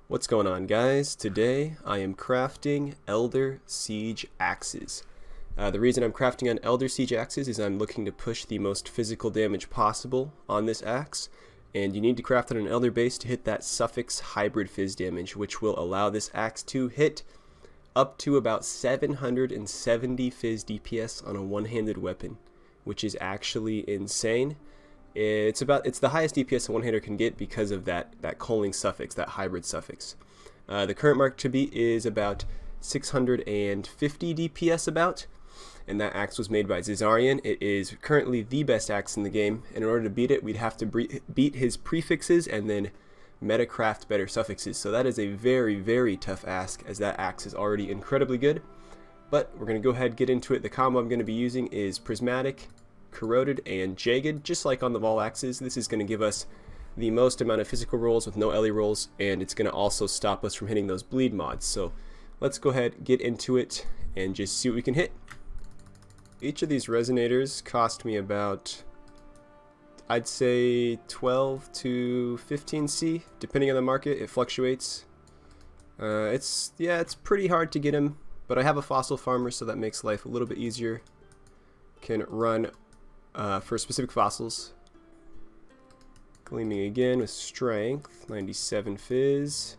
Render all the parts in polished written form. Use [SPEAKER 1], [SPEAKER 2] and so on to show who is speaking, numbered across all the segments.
[SPEAKER 1] What's going on, guys? Today I am crafting Elder Siege axes. The reason I'm crafting an Elder Siege axes is I'm looking to push the most physical damage possible on this axe, and you need to craft on an Elder base to hit that suffix hybrid fizz damage, which will allow this axe to hit up to about 770 fizz DPS on a one-handed weapon, which is actually insane. It's the highest DPS a one-hander can get because of that culling suffix, that hybrid suffix. The current mark to beat is about 650 DPS about, and that axe was made by Zizarian. It is currently the best axe in the game, and in order to beat it, we'd have to beat his prefixes and then metacraft better suffixes. So that is a very, very tough ask, as that axe is already incredibly good. But we're going to go ahead and get into it. The combo I'm going to be using is Prismatic, Corroded, and Jagged. Just like on the Vol axes, this is going to give us the most amount of physical rolls with no LE rolls, and it's going to also stop us from hitting those bleed mods. So let's go ahead, get into it, and just see what we can hit. Each of these resonators cost me about, I'd say 12 to 15 C, depending on the market. It fluctuates. It's pretty hard to get them, but I have a fossil farmer, so that makes life a little bit easier. Can run for specific fossils. Gleaming again with strength, 97 fizz.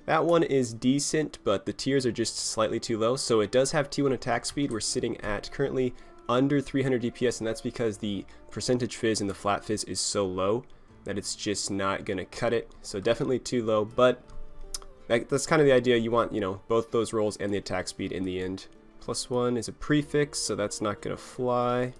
[SPEAKER 1] That one is decent, but the tiers are just slightly too low. So it does have T1 attack speed. We're sitting at currently under 300 DPS, and that's because the percentage fizz in the flat fizz is so low that it's just not gonna cut it. So definitely too low, but that's kind of the idea. You want, both those rolls and the attack speed in the end. +1 is a prefix, so that's not gonna fly.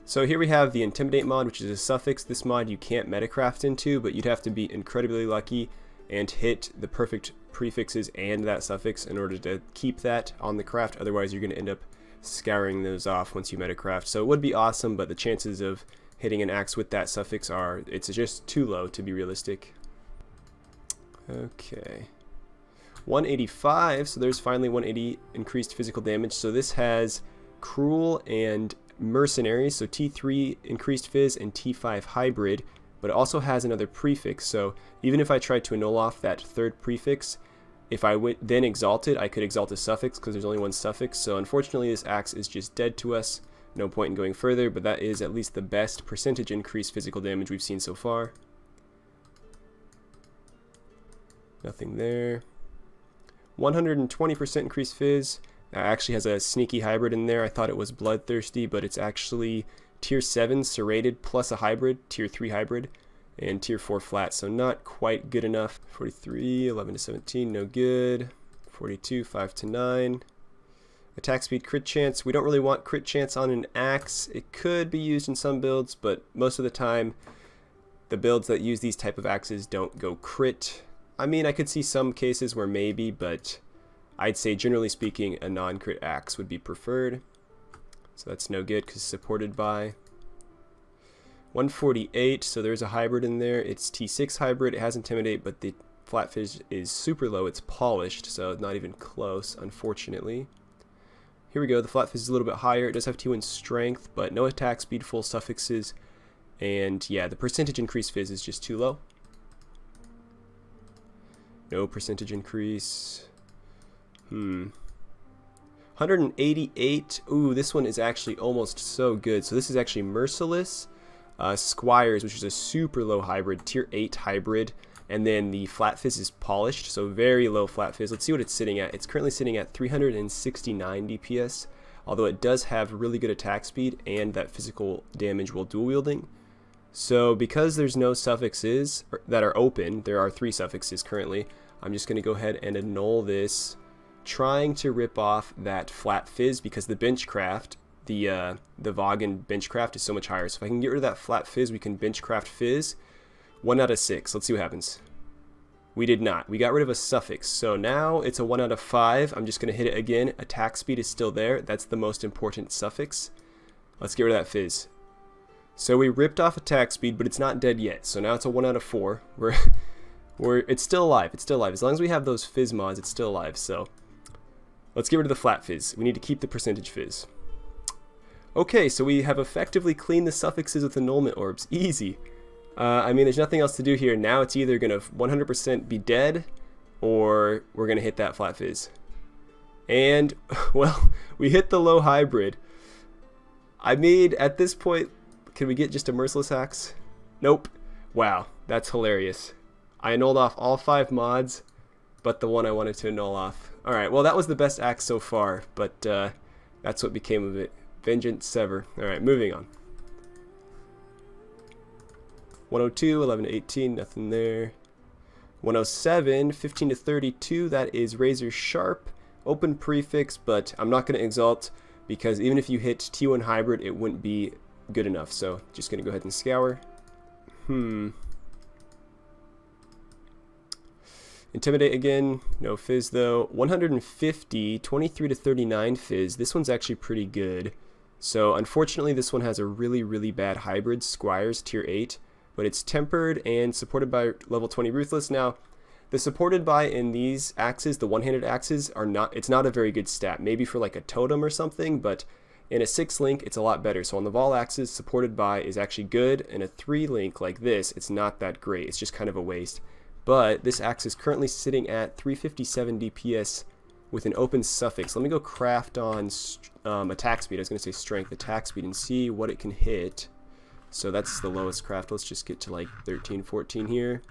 [SPEAKER 1] So here we have the Intimidate mod, which is a suffix. This mod you can't metacraft into, but you'd have to be incredibly lucky and hit the perfect prefixes and that suffix in order to keep that on the craft. Otherwise, you're going to end up scouring those off once you metacraft. So it would be awesome, but the chances of hitting an axe with that suffix it's just too low to be realistic. Okay. 185, so there's finally 180 increased physical damage. So this has Cruel and Mercenaries, so T3 increased fizz and T5 hybrid, but it also has another prefix. So even if I tried to annul off that third prefix, if I went then exalted, I could exalt a suffix because there's only one suffix. So unfortunately this axe is just dead to us. No point in going further, but that is at least the best percentage increased physical damage we've seen so far. Nothing there. 120% increased fizz. That actually has a sneaky hybrid in there. I thought it was Bloodthirsty, but it's actually tier 7 serrated plus a hybrid, tier 3 hybrid, and tier 4 flat, so not quite good enough. 43, 11 to 17, no good. 42, 5 to 9. Attack speed, crit chance. We don't really want crit chance on an axe. It could be used in some builds, but most of the time, the builds that use these type of axes don't go crit. I mean, I could see some cases where maybe, but I'd say generally speaking a non-crit axe would be preferred. So that's no good because supported by 148, so there's a hybrid in there. It's T6 hybrid. It has Intimidate, but the flat fizz is super low. It's polished, so not even close, unfortunately. Here we go. The flat fizz is a little bit higher. It does have T1 strength, but no attack speed, full suffixes. And yeah, the percentage increase fizz is just too low. No percentage increase. 188. Ooh, this one is actually almost so good. So this is actually Merciless Squires, which is a super low hybrid, tier 8 hybrid, and then the flat fizz is polished, so very low flat fizz. Let's see what it's sitting at. It's currently sitting at 369 DPS, although it does have really good attack speed and that physical damage while dual wielding. So because there's no suffixes that are open, there are 3 suffixes currently, I'm just going to go ahead and annul this, trying to rip off that flat fizz because the benchcraft, the Vaughan benchcraft is so much higher. So if I can get rid of that flat fizz, we can benchcraft fizz. 1 out of 6. Let's see what happens. We did not. We got rid of a suffix. So now it's a 1 out of 5. I'm just going to hit it again. Attack speed is still there. That's the most important suffix. Let's get rid of that fizz. So we ripped off attack speed, but it's not dead yet. So now it's a 1 out of 4. It's still alive. It's still alive. As long as we have those fizz mods, it's still alive. So let's get rid of the flat fizz. We need to keep the percentage fizz. Okay, so we have effectively cleaned the suffixes with annulment orbs. Easy. I mean, there's nothing else to do here. Now it's either going to 100% be dead, or we're going to hit that flat fizz. And, well, we hit the low hybrid. I made, at this point, can we get just a Merciless Axe? Nope. Wow, that's hilarious. I annulled off all 5 mods, but the one I wanted to annul off. Alright, well, that was the best axe so far, but that's what became of it. Vengeance Sever. Alright, moving on. 102, 11 to 18, nothing there. 107, 15 to 32, that is Razor Sharp. Open prefix, but I'm not going to exalt because even if you hit T1 hybrid, it wouldn't be good enough. So just going to go ahead and scour. Intimidate again, no fizz though. 150, 23 to 39 fizz. This one's actually pretty good. So unfortunately, this one has a really bad hybrid, Squires tier 8, but it's tempered and supported by level 20 Ruthless. Now, the supported by in these axes, the one-handed axes, it's not a very good stat. Maybe for like a totem or something, but in a 6-link, it's a lot better. So on the Vol axes, supported by is actually good. In a 3-link like this, it's not that great. It's just kind of a waste. But this axe is currently sitting at 357 DPS with an open suffix. Let me go craft on attack speed. I was going to say strength, attack speed, and see what it can hit. So that's the lowest craft. Let's just get to like 13, 14 here.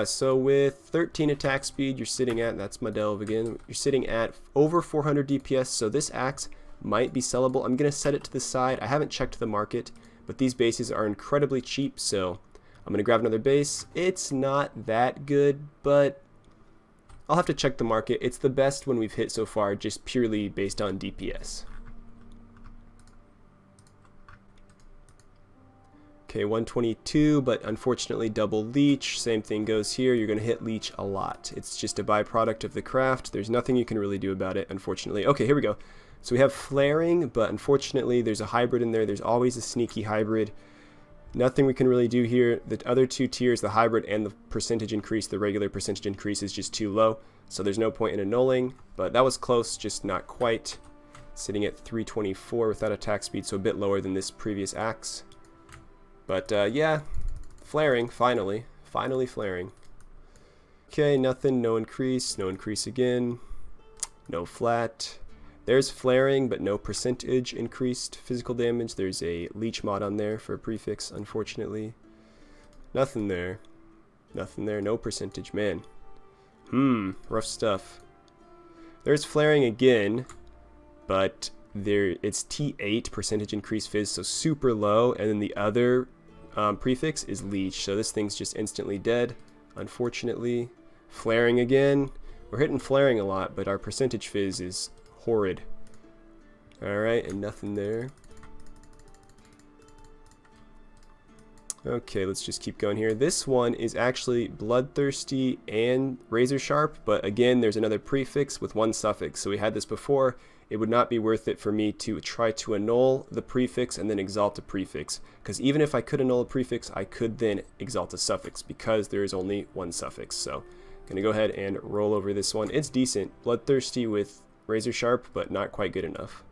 [SPEAKER 1] So with 13 attack speed, you're sitting at, that's my delve again, you're sitting at over 400 DPS, so this axe might be sellable. I'm going to set it to the side. I haven't checked the market, but these bases are incredibly cheap, so I'm going to grab another base. It's not that good, but I'll have to check the market. It's the best one we've hit so far, just purely based on DPS. Okay, 122, but unfortunately double leech. Same thing goes here. You're going to hit leech a lot. It's just a byproduct of the craft. There's nothing you can really do about it, unfortunately. Okay, here we go. So we have flaring, but unfortunately there's a hybrid in there. There's always a sneaky hybrid. Nothing we can really do here. The other two tiers, the hybrid and the percentage increase, the regular percentage increase is just too low. So there's no point in annulling, but that was close, just not quite. Sitting at 324 without attack speed, so a bit lower than this previous axe. But yeah, flaring, finally flaring. Okay, nothing, no increase again, no flat. There's flaring, but no percentage increased physical damage. There's a leech mod on there for a prefix, unfortunately. Nothing there, no percentage, man. Rough stuff. There's flaring again, but it's T8 percentage increase fizz, so super low, and then the other prefix is leech, so this thing's just instantly dead, unfortunately. Flaring again. We're hitting flaring a lot, but our percentage fizz is horrid. Alright, and nothing there. Okay, let's just keep going here. This one is actually bloodthirsty and razor sharp, but again, there's another prefix with one suffix, so we had this before. It would not be worth it for me to try to annul the prefix and then exalt a prefix, because even if I could annul a prefix, I could then exalt a suffix because there is only one suffix. So I'm going to go ahead and roll over this one. It's decent. Bloodthirsty with razor sharp, but not quite good enough.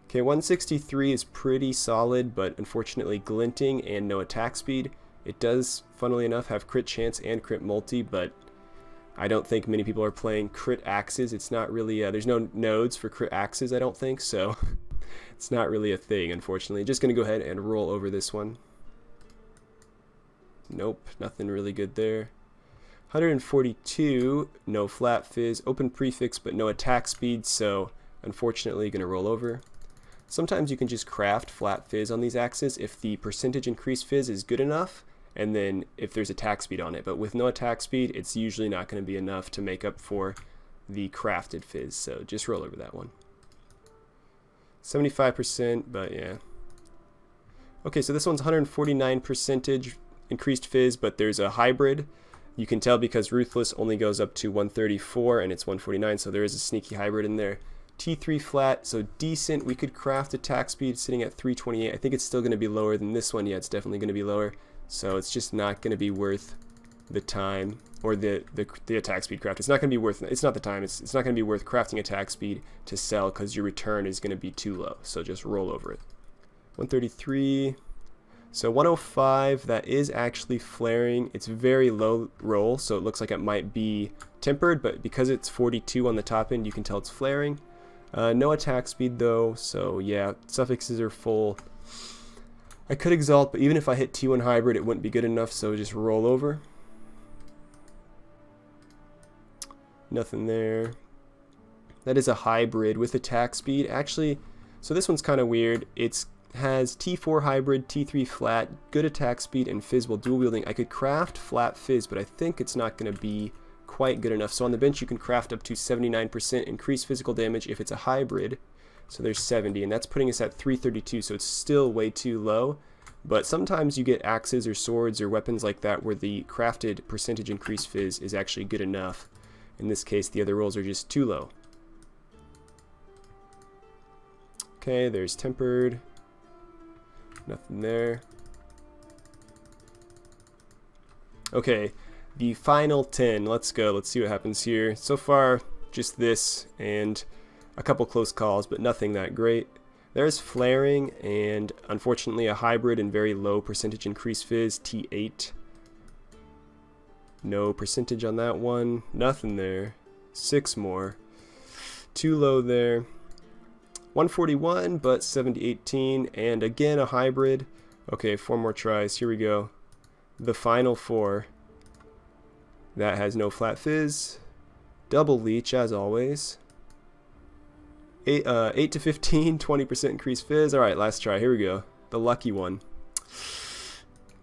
[SPEAKER 1] Okay, 163 is pretty solid, but unfortunately glinting and no attack speed. It does, funnily enough, have crit chance and crit multi, but I don't think many people are playing crit axes. It's not really, there's no nodes for crit axes, I don't think, so it's not really a thing, unfortunately. Just going to go ahead and roll over this one. Nope, nothing really good there. 142, no flat fizz, open prefix, but no attack speed, so unfortunately going to roll over. Sometimes you can just craft flat fizz on these axes if the percentage increase fizz is good enough, and then if there's attack speed on it. But with no attack speed, it's usually not going to be enough to make up for the crafted fizz, so just roll over that one. 75%, but yeah. Okay, so this one's 149 percentage increased fizz, but there's a hybrid. You can tell because Ruthless only goes up to 134 and it's 149, so there is a sneaky hybrid in there. T3 flat, so decent. We could craft attack speed sitting at 328. I think it's still going to be lower than this one. Yeah, it's definitely going to be lower. So it's just not going to be worth the time, or the attack speed craft. It's not going to be worth, it's not the time, it's not going to be worth crafting attack speed to sell because your return is going to be too low. So just roll over it. 133. So 105, that is actually flaring. It's very low roll, so it looks like it might be tempered, but because it's 42 on the top end, you can tell it's flaring. No attack speed though, so yeah, suffixes are full. I could exalt, but even if I hit T1 hybrid, it wouldn't be good enough, so just roll over. Nothing there. That is a hybrid with attack speed. Actually, so this one's kind of weird. It's has T4 hybrid, T3 flat, good attack speed, and fizz while dual wielding. I could craft flat fizz, but I think it's not going to be quite good enough. So on the bench you can craft up to 79% increased physical damage if it's a hybrid. So there's 70, and that's putting us at 332, so it's still way too low. But sometimes you get axes or swords or weapons like that where the crafted percentage increased fizz is actually good enough. In this case, the other rolls are just too low. Okay, there's tempered. Nothing there. Okay, the final 10. Let's go. Let's see what happens here. So far, just this and a couple close calls, but nothing that great. There's flaring and unfortunately a hybrid and very low percentage increase fizz, T8. No percentage on that one. Nothing there. 6 more. Too low there. 141, but 70-18, and again a hybrid. Okay, 4 more tries. Here we go. The final 4. That has no flat fizz. Double leech as always. 8 to 15, 20% increased fizz. All right, last try. Here we go. The lucky one.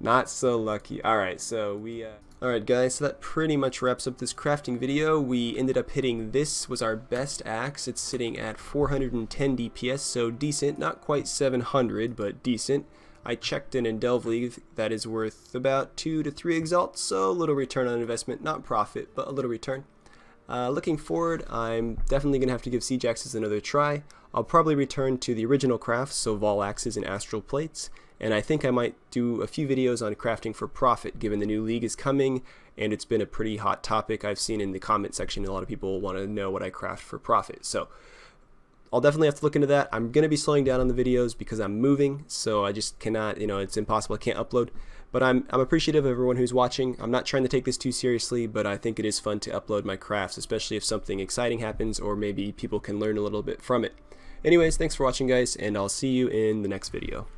[SPEAKER 1] Not so lucky. All right, so we. Alright guys, so that pretty much wraps up this crafting video. We ended up hitting, this was our best axe. It's sitting at 410 DPS, so decent. Not quite 700, but decent. I checked in Delve League, that is worth about 2 to 3 exalts, so a little return on investment. Not profit, but a little return. Looking forward, I'm definitely going to have to give siege axes another try. I'll probably return to the original crafts, so Vol axes and astral plates. And I think I might do a few videos on crafting for profit, given the new league is coming, and it's been a pretty hot topic. I've seen in the comment section a lot of people want to know what I craft for profit. So I'll definitely have to look into that. I'm going to be slowing down on the videos because I'm moving, so I just cannot, it's impossible. I can't upload. But I'm appreciative of everyone who's watching. I'm not trying to take this too seriously, but I think it is fun to upload my crafts, especially if something exciting happens or maybe people can learn a little bit from it. Anyways, thanks for watching guys, and I'll see you in the next video.